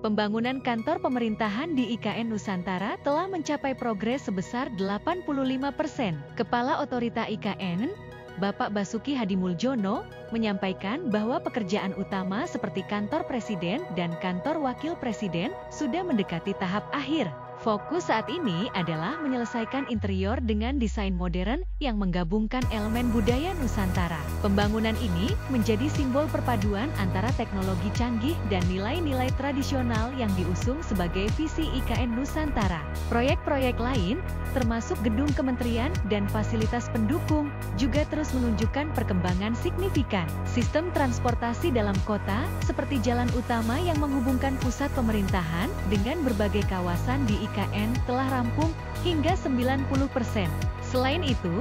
Pembangunan kantor pemerintahan di IKN Nusantara telah mencapai progres sebesar 85%. Kepala Otorita IKN, Bapak Basuki Hadimuljono, menyampaikan bahwa pekerjaan utama seperti kantor presiden dan kantor wakil presiden sudah mendekati tahap akhir. Fokus saat ini adalah menyelesaikan interior dengan desain modern yang menggabungkan elemen budaya Nusantara. Pembangunan ini menjadi simbol perpaduan antara teknologi canggih dan nilai-nilai tradisional yang diusung sebagai visi IKN Nusantara. Proyek-proyek lain, termasuk gedung kementerian dan fasilitas pendukung, juga terus menunjukkan perkembangan signifikan. Sistem transportasi dalam kota, seperti jalan utama yang menghubungkan pusat pemerintahan dengan berbagai kawasan di IKN telah rampung hingga 90%. Selain itu,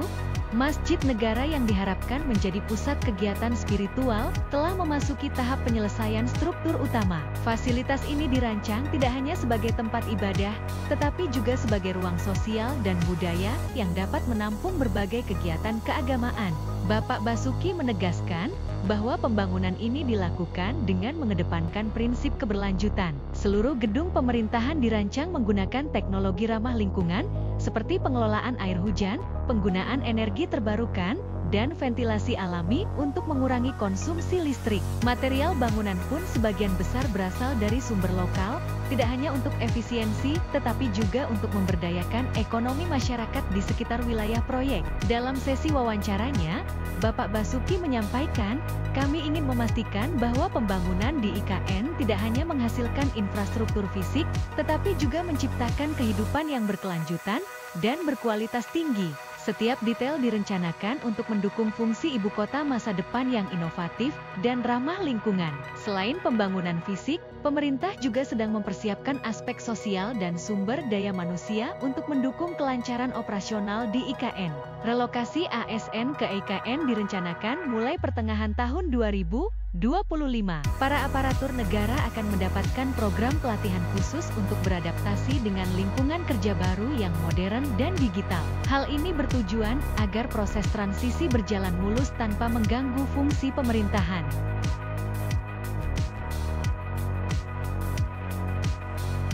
Masjid Negara yang diharapkan menjadi pusat kegiatan spiritual telah memasuki tahap penyelesaian struktur utama. Fasilitas ini dirancang tidak hanya sebagai tempat ibadah, tetapi juga sebagai ruang sosial dan budaya yang dapat menampung berbagai kegiatan keagamaan. Bapak Basuki menegaskan bahwa pembangunan ini dilakukan dengan mengedepankan prinsip keberlanjutan. Seluruh gedung pemerintahan dirancang menggunakan teknologi ramah lingkungan, seperti pengelolaan air hujan, penggunaan energi terbarukan, dan ventilasi alami untuk mengurangi konsumsi listrik. Material bangunan pun sebagian besar berasal dari sumber lokal, tidak hanya untuk efisiensi, tetapi juga untuk memberdayakan ekonomi masyarakat di sekitar wilayah proyek. Dalam sesi wawancaranya, Bapak Basuki menyampaikan, kami ingin memastikan bahwa pembangunan di IKN tidak hanya menghasilkan infrastruktur fisik, tetapi juga menciptakan kehidupan yang berkelanjutan dan berkualitas tinggi. Setiap detail direncanakan untuk mendukung fungsi ibu kota masa depan yang inovatif dan ramah lingkungan. Selain pembangunan fisik, pemerintah juga sedang mempersiapkan aspek sosial dan sumber daya manusia untuk mendukung kelancaran operasional di IKN. Relokasi ASN ke IKN direncanakan mulai pertengahan tahun 2025. Para aparatur negara akan mendapatkan program pelatihan khusus untuk beradaptasi dengan lingkungan kerja baru yang modern dan digital. Hal ini bertujuan agar proses transisi berjalan mulus tanpa mengganggu fungsi pemerintahan.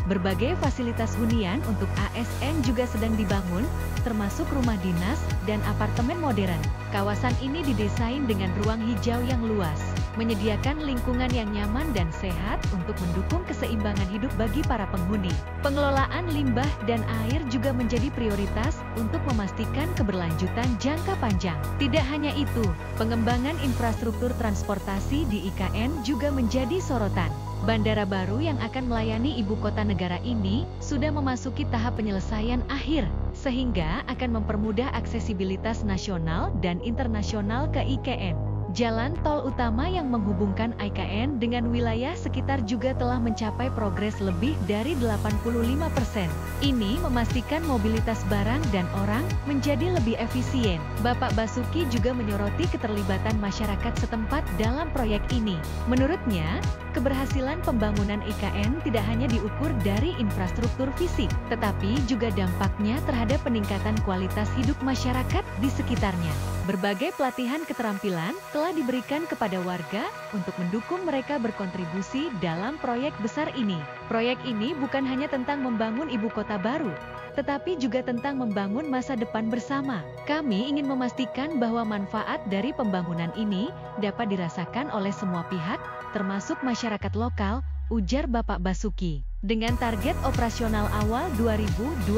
Berbagai fasilitas hunian untuk ASN juga sedang dibangun, termasuk rumah dinas dan apartemen modern. Kawasan ini didesain dengan ruang hijau yang luas, menyediakan lingkungan yang nyaman dan sehat untuk mendukung keseimbangan hidup bagi para penghuni. Pengelolaan limbah dan air juga menjadi prioritas untuk memastikan keberlanjutan jangka panjang. Tidak hanya itu, pengembangan infrastruktur transportasi di IKN juga menjadi sorotan. Bandara baru yang akan melayani ibu kota negara ini sudah memasuki tahap penyelesaian akhir, sehingga akan mempermudah aksesibilitas nasional dan internasional ke IKN. Jalan tol utama yang menghubungkan IKN dengan wilayah sekitar juga telah mencapai progres lebih dari 85%. Ini memastikan mobilitas barang dan orang menjadi lebih efisien. Bapak Basuki juga menyoroti keterlibatan masyarakat setempat dalam proyek ini. Menurutnya, keberhasilan pembangunan IKN tidak hanya diukur dari infrastruktur fisik, tetapi juga dampaknya terhadap peningkatan kualitas hidup masyarakat di sekitarnya. Berbagai pelatihan keterampilan telah diberikan kepada warga untuk mendukung mereka berkontribusi dalam proyek besar ini. Proyek ini bukan hanya tentang membangun ibu kota baru, tetapi juga tentang membangun masa depan bersama. Kami ingin memastikan bahwa manfaat dari pembangunan ini dapat dirasakan oleh semua pihak, termasuk masyarakat lokal, ujar Bapak Basuki. Dengan target operasional awal 2025,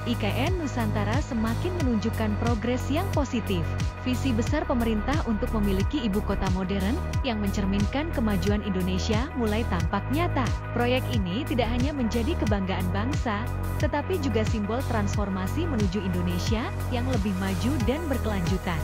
IKN Nusantara semakin menunjukkan progres yang positif. Visi besar pemerintah untuk memiliki ibu kota modern yang mencerminkan kemajuan Indonesia mulai tampak nyata. Proyek ini tidak hanya menjadi kebanggaan bangsa, tetapi juga simbol transformasi menuju Indonesia yang lebih maju dan berkelanjutan.